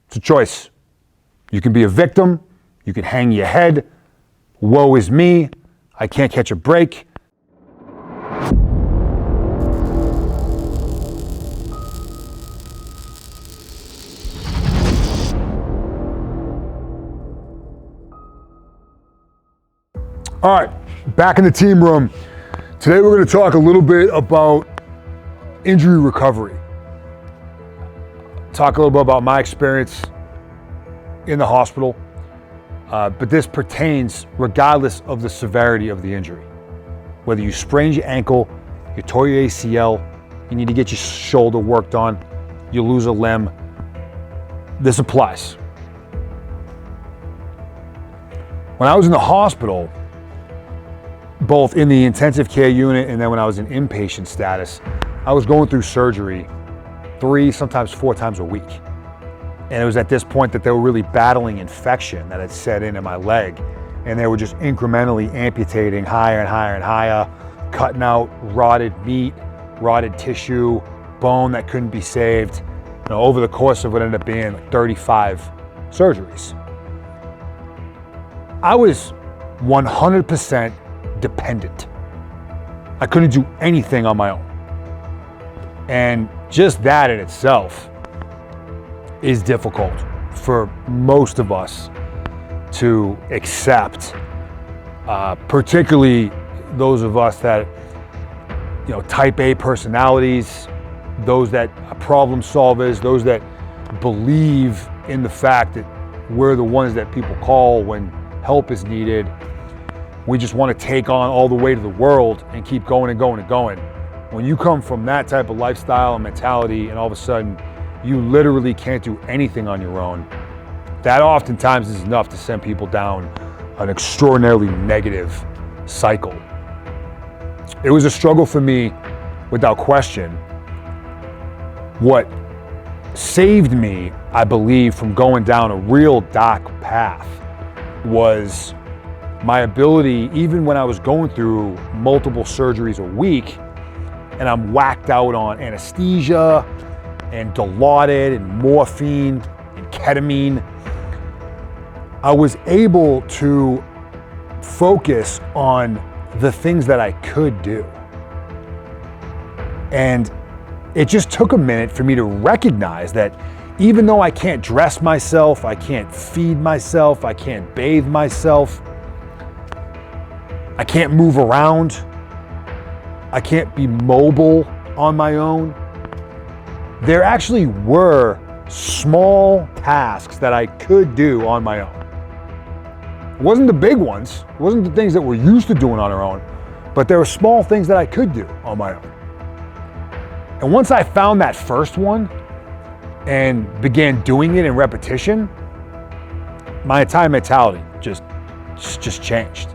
It's a choice. You can be a victim. You can hang your head. Woe is me. I can't catch a break. All right, back in the team room. Today we're going to talk a little bit about injury recovery. Talk a little bit about my experience in the hospital, but this pertains regardless of the severity of the injury. Whether you sprained your ankle, you tore your ACL, you need to get your shoulder worked on, you lose a limb, this applies. When I was in the hospital, both in the intensive care unit and then when I was in inpatient status, I was going through surgery 3, sometimes 4 times a week. And it was at this point that they were really battling infection that had set in my leg. And they were just incrementally amputating higher and higher and higher, cutting out rotted meat, rotted tissue, bone that couldn't be saved. You know, over the course of what ended up being like 35 surgeries. I was 100% dependent. I couldn't do anything on my own. And just that in itself is difficult for most of us to accept, particularly those of us that, you know, type A personalities, those that are problem solvers, those that believe in the fact that we're the ones that people call when help is needed. We just want to take on all the weight of the world and keep going and going and going. When you come from that type of lifestyle and mentality and all of a sudden you literally can't do anything on your own, that oftentimes is enough to send people down an extraordinarily negative cycle. It was a struggle for me, without question. What saved me, I believe, from going down a real dark path was my ability, even when I was going through multiple surgeries a week and I'm whacked out on anesthesia and Dilaudid and morphine and ketamine, I was able to focus on the things that I could do. And it just took a minute for me to recognize that even though I can't dress myself, I can't feed myself, I can't bathe myself, I can't move around, I can't be mobile on my own, there actually were small tasks that I could do on my own. It wasn't the big ones, it wasn't the things that we're used to doing on our own, but there were small things that I could do on my own. And once I found that first one and began doing it in repetition, my entire mentality just changed.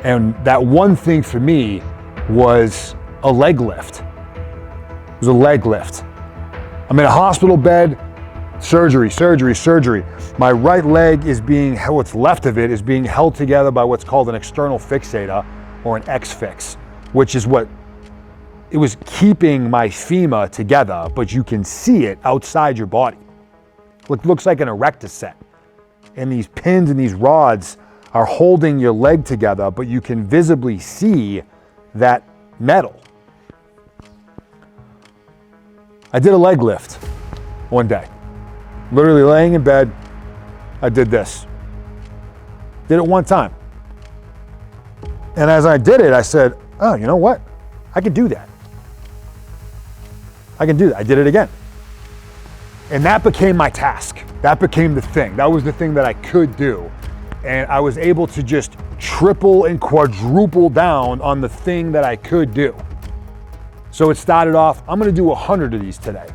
And that one thing for me was a leg lift. It was a leg lift. I'm in a hospital bed, surgery. My right leg is being, what's left of it is being held together by what's called an external fixator, or an X-fix, which is what, it was keeping my femur together, but you can see it outside your body. It looks like an erector set. And these pins and these rods are holding your leg together, but you can visibly see that metal. I did a leg lift one day. Literally laying in bed, I did this. Did it one time. And as I did it, I said, oh, you know what? I could do that. I can do that. I did it again. And that became my task. That became the thing. That was the thing that I could do. And I was able to just triple and quadruple down on the thing that I could do. So it started off, I'm gonna do 100 of these today.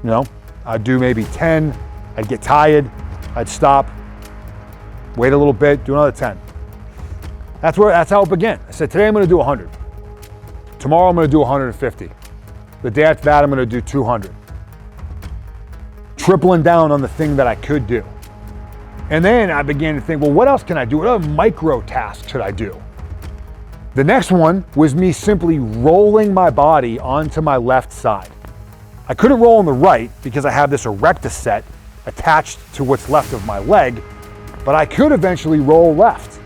You know, I'd do maybe 10, I'd get tired, I'd stop, wait a little bit, do another 10. That's how it began. I said, today I'm gonna do 100. Tomorrow I'm gonna do 150. The day after that, I'm gonna do 200. Tripling down on the thing that I could do. And then I began to think, well, what else can I do? What other micro tasks should I do? The next one was me simply rolling my body onto my left side. I couldn't roll on the right because I have this erector set attached to what's left of my leg, but I could eventually roll left.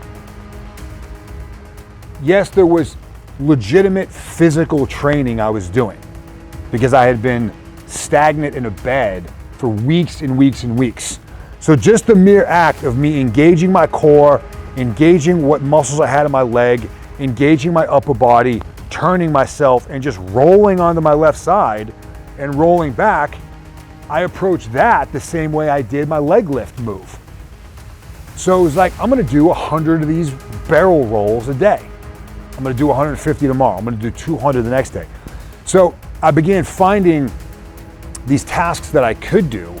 Yes, there was legitimate physical training I was doing because I had been stagnant in a bed for weeks and weeks and weeks. So just the mere act of me engaging my core, engaging what muscles I had in my leg, engaging my upper body, turning myself and just rolling onto my left side and rolling back, I approached that the same way I did my leg lift move. So it was like, I'm gonna do 100 of these barrel rolls a day. I'm gonna do 150 tomorrow. I'm gonna do 200 the next day. So I began finding these tasks that I could do,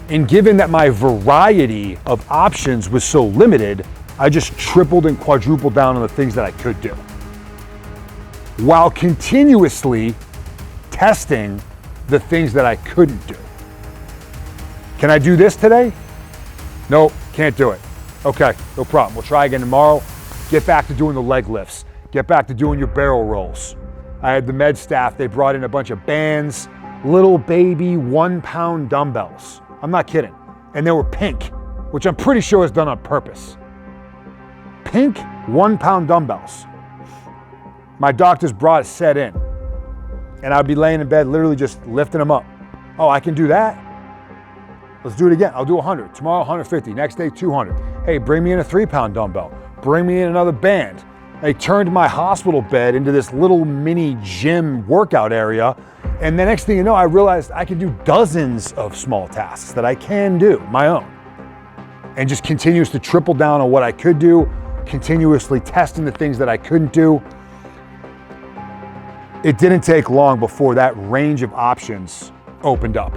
and given that my variety of options was so limited, I just tripled and quadrupled down on the things that I could do, while continuously testing the things that I couldn't do. Can I do this today? Nope, can't do it. Okay, no problem. We'll try again tomorrow. Get back to doing the leg lifts. Get back to doing your barrel rolls. I had the med staff, they brought in a bunch of bands, little baby 1 pound dumbbells. I'm not kidding. And they were pink, which I'm pretty sure is done on purpose. Pink 1 pound dumbbells. My doctors brought a set in, and I'd be laying in bed literally just lifting them up. Oh, I can do that? Let's do it again. I'll do 100. Tomorrow, 150. Next day, 200. Hey, bring me in a 3 pound dumbbell. Bring me in another band. They turned my hospital bed into this little mini gym workout area. And the next thing you know, I realized I could do dozens of small tasks that I can do, my own. And just continues to triple down on what I could do, continuously testing the things that I couldn't do. It didn't take long before that range of options opened up.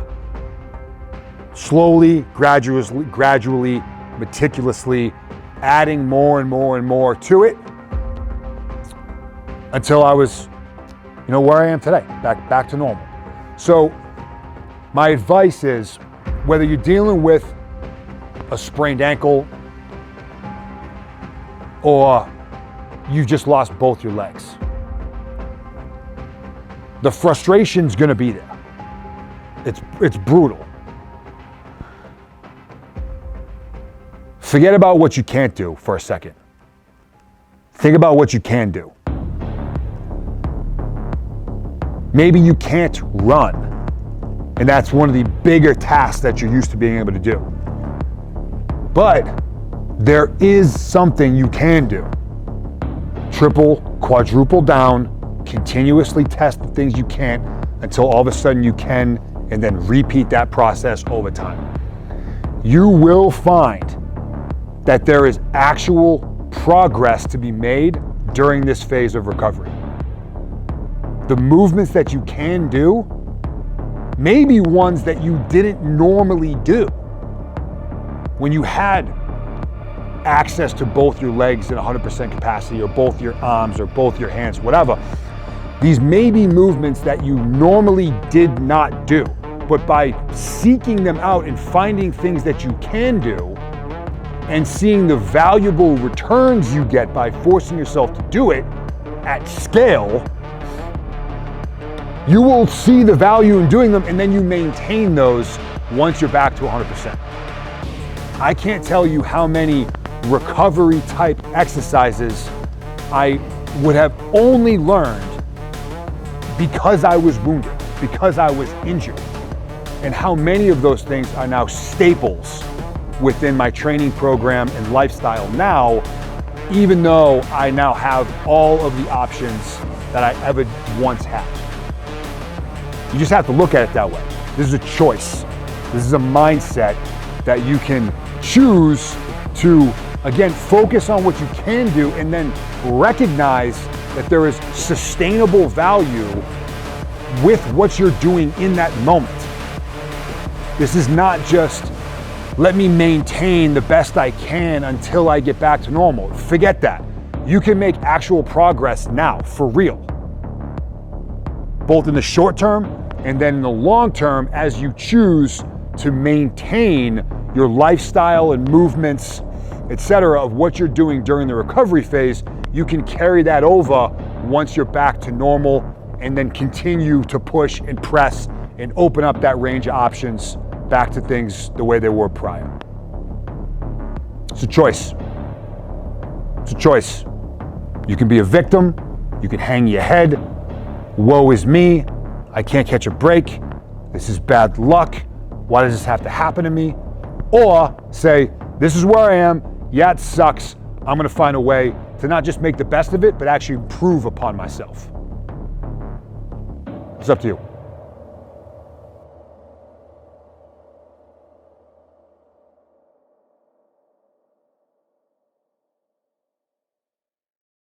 Slowly, gradually, meticulously, adding more and more and more to it until I was, where I am today, back to normal. So my advice is, whether you're dealing with a sprained ankle or you've just lost both your legs, the frustration's gonna be there. It's brutal. Forget about what you can't do for a second. Think about what you can do. Maybe you can't run, and that's one of the bigger tasks that you're used to being able to do. But there is something you can do. Triple, quadruple down, continuously test the things you can't until all of a sudden you can, and then repeat that process over time. You will find that there is actual progress to be made during this phase of recovery. The movements that you can do may be ones that you didn't normally do when you had access to both your legs at 100% capacity, or both your arms, or both your hands, whatever. These may be movements that you normally did not do, but by seeking them out and finding things that you can do and seeing the valuable returns you get by forcing yourself to do it at scale, you will see the value in doing them, and then you maintain those once you're back to 100%. I can't tell you how many recovery type exercises I would have only learned because I was wounded, because I was injured, and how many of those things are now staples within my training program and lifestyle now, even though I now have all of the options that I ever once had. You just have to look at it that way. This is a choice. This is a mindset that you can choose to, again, focus on what you can do, and then recognize that there is sustainable value with what you're doing in that moment. This is not just, let me maintain the best I can until I get back to normal. Forget that. You can make actual progress now, for real. Both in the short term and then in the long term, as you choose to maintain your lifestyle and movements, etc., of what you're doing during the recovery phase. You can carry that over once you're back to normal, and then continue to push and press and open up that range of options back to things the way they were prior. It's a choice. It's a choice. You can be a victim. You can hang your head. Woe is me. I can't catch a break. This is bad luck. Why does this have to happen to me? Or say, this is where I am. Yeah, it sucks. I'm going to find a way to not just make the best of it, but actually improve upon myself. It's up to you.